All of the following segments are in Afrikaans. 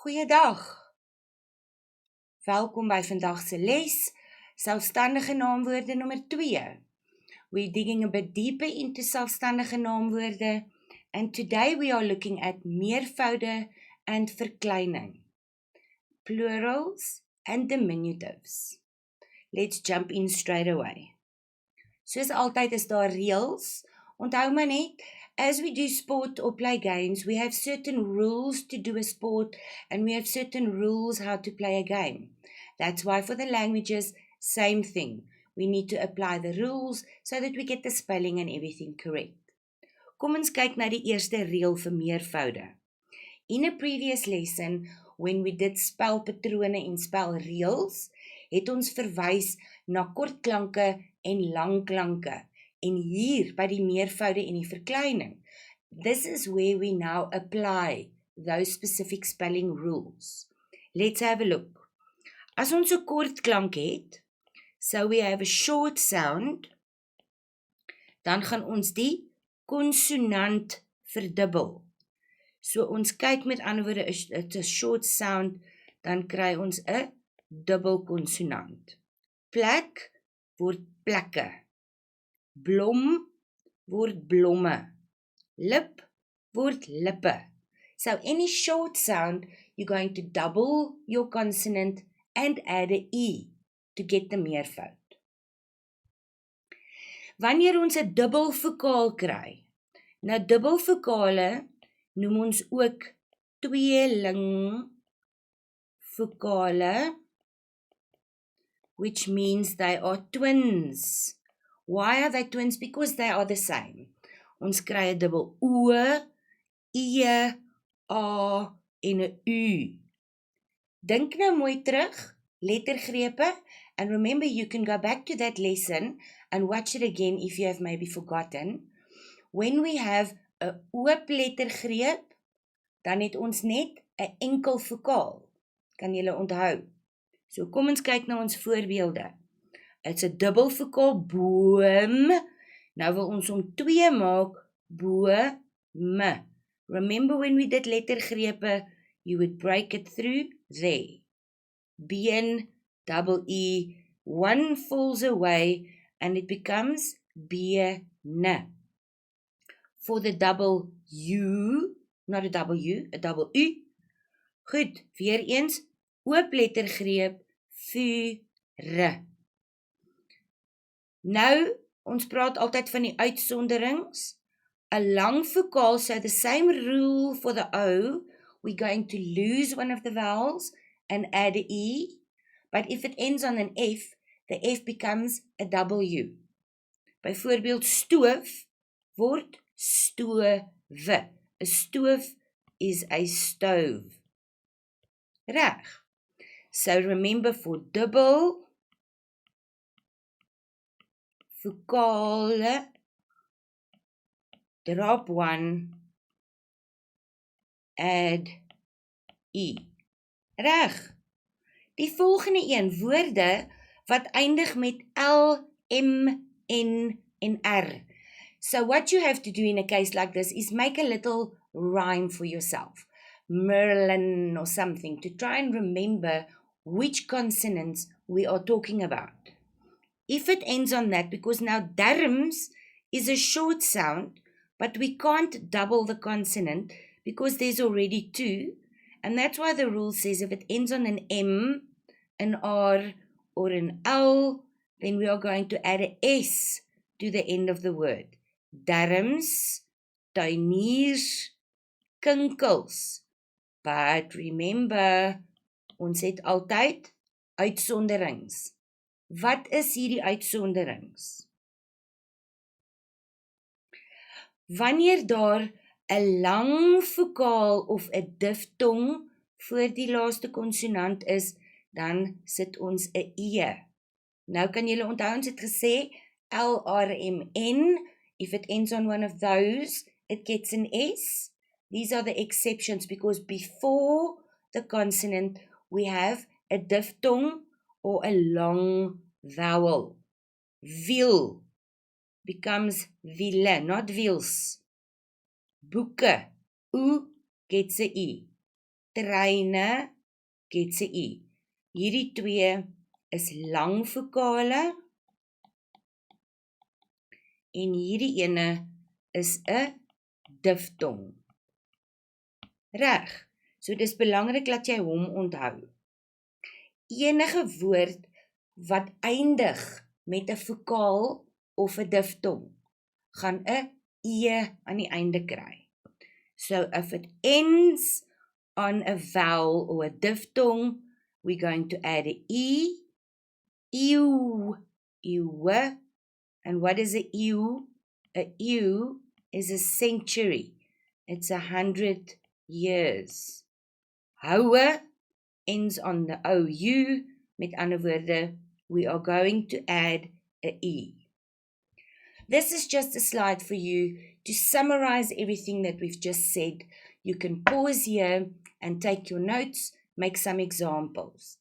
Goeiedag. Welkom by vandag se les, selfstandige naamwoorde nommer 2. We're digging a bit deeper into selfstandige naamwoorde, and today we are looking at meervoude and verkleining, plurals and diminutives. Let's jump in straight away. Soos altyd is daar reëls. Onthou maar net, as we do sport or play games, we have certain rules to do a sport and we have certain rules how to play a game. That's why for the languages, same thing. We need to apply the rules so that we get the spelling and everything correct. Kom ons kyk na die eerste reël vir meervoude. In a previous lesson, when we did spelpatrone en spelreëls, het ons verwys na kortklanke en langklanke. En hier by die meervoude en die verkleining, this is where we now apply those specific spelling rules. Let's have a look. As ons 'n kort klank het, so we have a short sound, dan gaan ons die konsonant verdubbel. So ons kyk met ander woorde, it's a short sound, dan kry ons 'n dubbel konsonant. Plek word plekke. Blom word blomme. Lip word lippe. So any short sound, you're going to double your consonant and add a E to get the meervoud. Wanneer ons 'n dubbel vokaal kry, nou dubbel vokale noem ons ook tweeling vokale, which means they are twins. Why are they twins? Because they are the same. Ons kry 'n dubbel O, E, A en 'n U. Dink nou mooi terug, lettergrepe, and remember you can go back to that lesson and watch it again if you have maybe forgotten. When we have 'n oop lettergreep, dan het ons net 'n enkel vokaal. Kan julle onthou? So kom ons kyk na ons voorbeelde. It's 'n dubbel vokaal boom. Nou wil ons hom 2 maak, bome. Remember when we did lettergrepe, you would break it through there. Been, double E, one falls away and it becomes bene. For the double U, not a double U, a double U. Goed, weer eens, oop lettergreep, vure. Nou, ons praat altyd van die uitsonderings. 'n lang vokaal, so the same rule for the O, we're going to lose one of the vowels and add a E, but if it ends on an F, the F becomes a W. Byvoorbeeld stoof word stove. 'n Stoof is a stove. Reg. So remember for dubbel vokale, drop one, add E. Reg. Die volgende een, woorde wat eindig met L, M, N en R. So what you have to do in a case like this is make a little rhyme for yourself. Merlin or something, to try and remember which consonants we are talking about. If it ends on that, because now darms is a short sound, but we can't double the consonant because there's already 2, and that's why the rule says if it ends on an M, an R, or an L, then we are going to add a S to the end of the word. Darms, tuiniers, kinkels. But remember, ons het altyd uitsonderings. Wat is hierdie uitsonderings? Wanneer daar 'n lang vokaal of 'n diftong voor die laaste konsonant is, dan sit ons 'n E. Nou kan julle onthou ons het gesê L, R, M, N. If it ends on one of those, it gets an S. These are the exceptions because before the consonant, we have a diphthong or a long vowel. Wiel becomes wiele, not wiels. Boeke, U gets a E. treine, gets 'n U. Hierdie twee is lang vokale, en hierdie ene is 'n diftong. Reg, so dis belangrik dat jy hom onthou. Enige woord wat eindig met 'n vokaal of 'n diftong, gaan 'n E aan die einde kry. So if it ends on a vowel or a diphthong, we're going to add an E, ew, ewe. And what is a ew? A ew is a century. It's 100 years. Houe ends on the OU. Met ander woorde, we are going to add a E. This is just a slide for you to summarize everything that we've just said. You can pause here and take your notes, make some examples.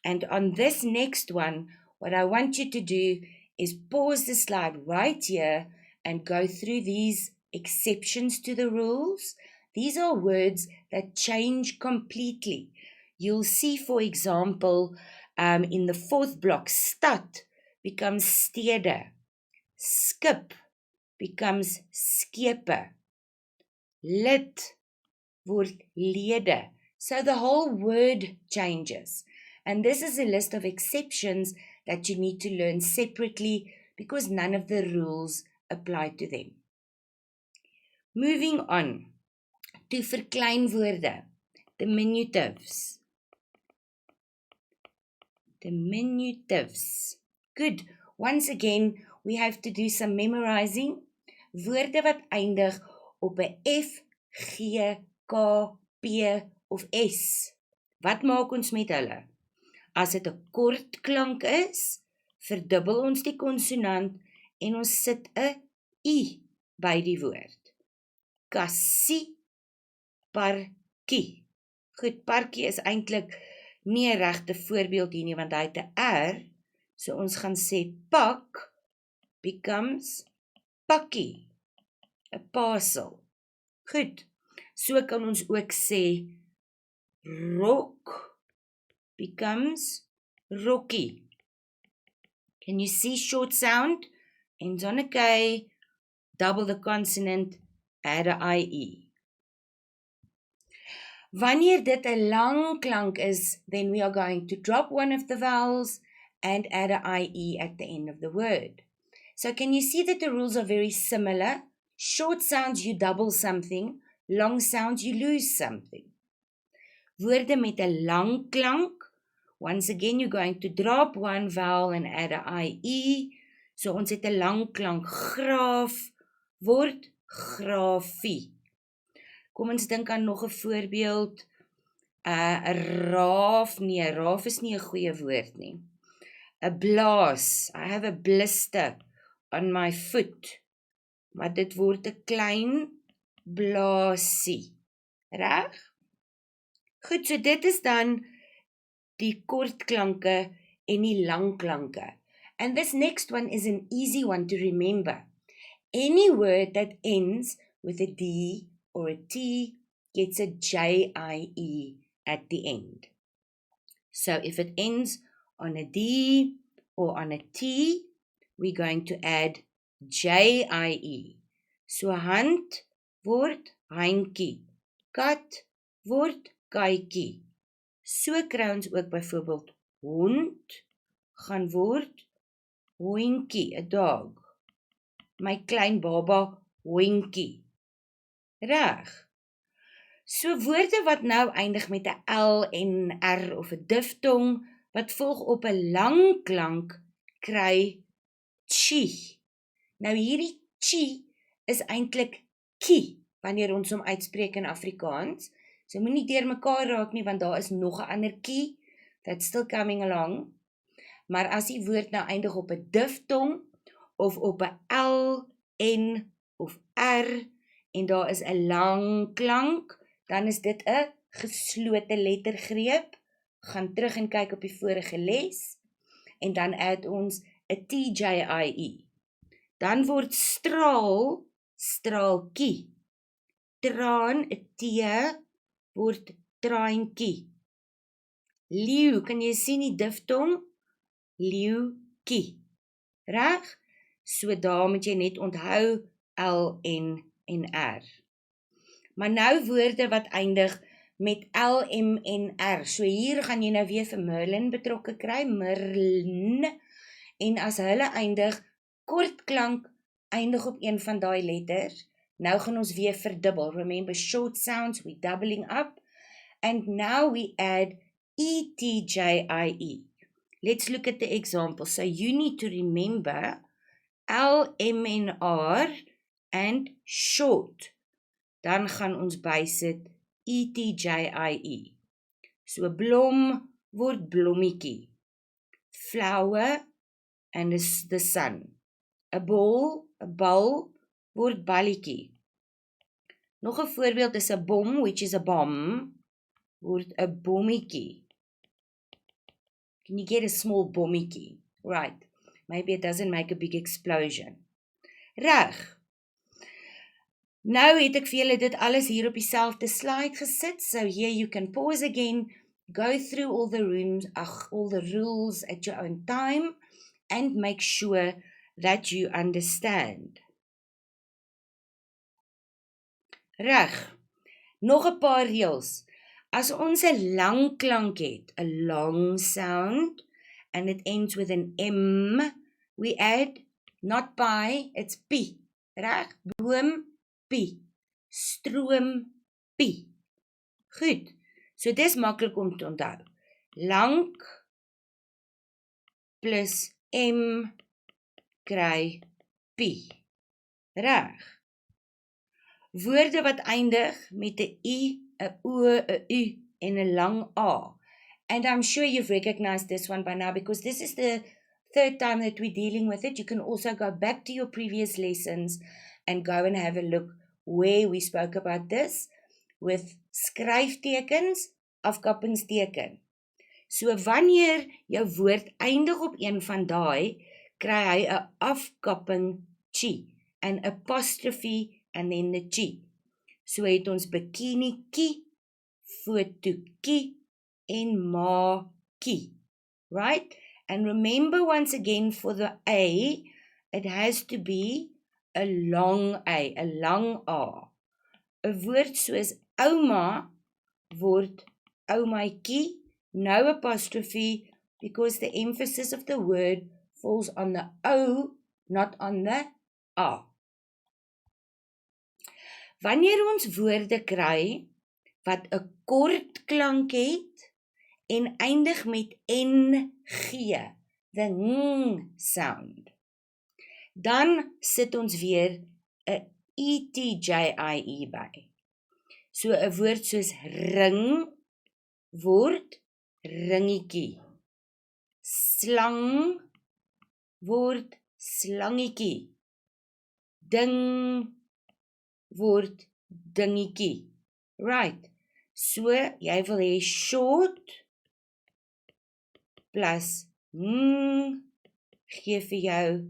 And on this next one, what I want you to do is pause the slide right here and go through these exceptions to the rules. These are words that change completely. You'll see, for example, in the fourth block, stad becomes stede. Skip becomes skepe. Lid word lede. So the whole word changes. And this is a list of exceptions that you need to learn separately because none of the rules apply to them. Moving on to verkleinwoorde, diminutives. Diminutives. Good. Once again, we have to do some memorizing. Woorde wat eindig op 'n F, G, K, P of S. Wat maak ons met hulle? As dit 'n kort klank is, verdubbel ons die konsonant en ons sit 'n I by die woord. Kassie, parkie. Goed, parkie is eintlik nie 'n regte voorbeeld hier nie, want hy het 'n R, so ons gaan sê pak becomes pakkie, 'n parcel. Goed, so kan ons ook sê rok becomes rokkie. Can you see short sound? Ends on a K, double the consonant, add a IE. Wanneer dit 'n lang klank is, then we are going to drop one of the vowels and add a IE at the end of the word. So can you see that the rules are very similar? Short sounds, you double something. Long sounds, you lose something. Woorde met 'n lang klank, once again, you're going to drop one vowel and add a IE. So ons het 'n lang klank. Graaf word grafie. Kom ons dink aan nog 'n voorbeeld. 'n raaf, nee, raaf is nie 'n goeie woord nie. 'n blaas, I have a blister on my foot. Maar dit word 'n klein blaasie. Reg? Goed, so dit is dan die kort klanke en die lang klanke. And this next one is an easy one to remember. Any word that ends with a D or a T gets a JIE at the end. So if it ends on a D or on a T, we're going to add JIE. So hand word handjie, kat word katjie. So kry ons ook byvoorbeeld hond gaan word hondjie, 'n dog. My klein baba hondjie. Reg. So woorde wat nou eindig met 'n L en R of 'n diftong wat volg op 'n lang klank kry chi. Nou hierdie chi is eintlik ki wanneer ons hom uitspreek in Afrikaans. So moenie deurmekaar raak nie want daar is nog 'n ander ki that's still coming along. Maar as die woord nou eindig op 'n diftong of op 'n L, N of R en daar is 'n lang klank, dan is dit 'n geslote lettergreep. Gaan terug en kyk op die vorige les en dan add ons 'n TJIE. Dan word straal straaltjie. Traan, 'n T word traantjie. Leeu, kan jy sien die diftong? Leeukie. Reg? So daar moet jy net onthou L, N en R. Maar nou woorde wat eindig met L, M en R. So hier gaan jy nou weer vir Merlin betrokke kry, Merlin. En as hulle eindig, kort klank, eindig op een van daai letters. Nou gaan ons weer verdubbel. Remember, short sounds, we doubling up. And now we add E-T-J-I-E. Let's look at the example. So you need to remember L, M en R and short. Dan gaan ons bysit E-T-J-I-E. So blom word blommetjie. Flower and is the sun. A ball word balletjie. Nog 'n voorbeeld is 'n bom, which is a bomb, word 'n bommetjie. Can you get a small bommetjie? Right. Maybe it doesn't make a big explosion. Reg. Nou het ek vir julle dit alles hier op dieselfde slide gesit. So here you can pause again, go through all the rules at your own time and make sure that you understand. Reg. Nog 'n paar reëls. As ons 'n lang klank het, 'n long sound, and it ends with an M, we add not by, it's P. Reg? Boom, P. Stroom, P. Goed. So dis maklik om te onthou. Lank plus M kry P. Reg. Woorde wat eindig met 'n I, 'n O, 'n U en 'n lang A. And I'm sure you've recognized this one by now because this is the third time that we're dealing with it. You can also go back to your previous lessons and go and have a look where we spoke about this with skryftekens, afkappingsteken. So wanneer jou woord eindig op een van daai, kry hy 'n afkapping chi, an apostrophe and then the chi. So het ons bikini ki, foto ki en ma ki. Right? And remember once again for the A, it has to be a long A, a long A. 'n Woord soos ouma word oumaitjie, no apostrophe, because the emphasis of the word falls on the O, not on the A. Wanneer ons woorde kry wat 'n kort klank het en eindig met NG, the ng sound, dan sit ons weer 'n ETJIE by. So 'n woord soos ring word ringetjie. Slang word slangetjie. Ding word dingetjie. Right. So jy wil hê short plus gee vir jou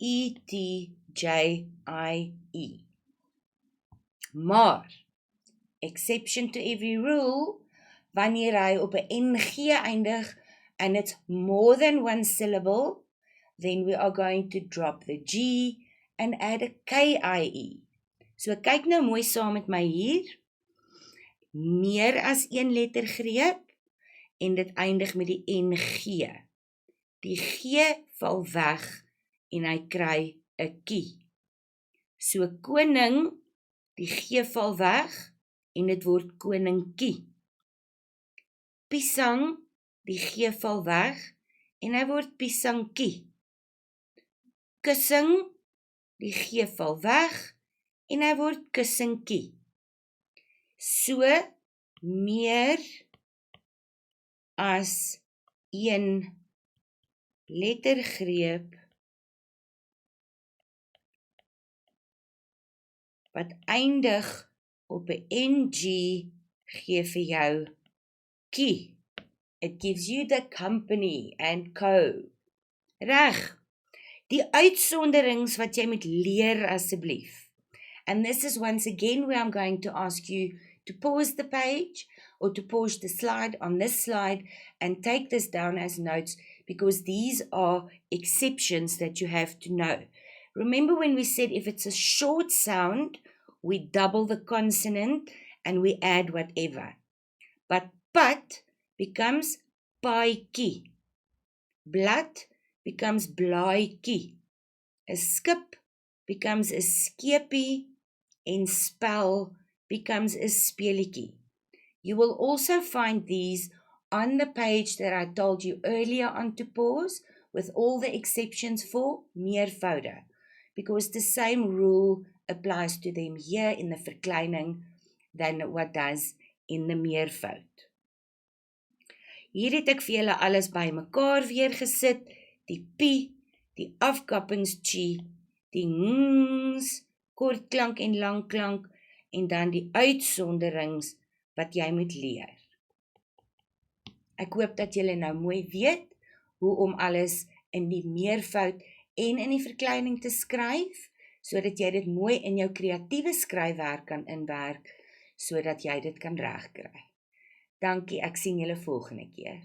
ETJIE. Maar exception to every rule, wanneer hy op 'n NG eindig and it's more than one syllable, then we are going to drop the G and add a KIE. So kyk nou mooi saam met my hier. Meer as een lettergreep en dit eindig met die NG. Die G val weg en hy kry 'n kie. So koning, die G val weg en dit word koningkie. Pisang, die G val weg en hy word pisangkie. Kussing, die G val weg en hy word kussingkie. So meer as een lettergreep wat eindig op 'n NG gee vir jou kie. It gives you the company and co. Reg. Die uitsonderings wat jy moet leer asseblief. And this is once again where I'm going to ask you to pause the page or to pause the slide on this slide and take this down as notes, because these are exceptions that you have to know. Remember when we said if it's a short sound, we double the consonant and we add whatever. But becomes paadjie. Blad becomes blaaitjie. 'n skip becomes 'n skeepie, en spel becomes 'n speelietjie. You will also find these on the page that I told you earlier on to pause, with all the exceptions for meervoude, because the same rule applies to them here in the verkleining than what does in the meervoud. Hier het ek vir julle alles bymekaar weer gesit, die pi, die afkappings-chi, die ngs, kortklank en langklank, en dan die uitsonderings wat jy moet leer. Ek hoop dat julle nou mooi weet hoe om alles in die meervoud en in die verkleining te skryf, sodat jy dit mooi in jou kreatiewe skryfwerk kan inwerk, sodat jy dit kan regkry. Dankie, ek sien julle volgende keer.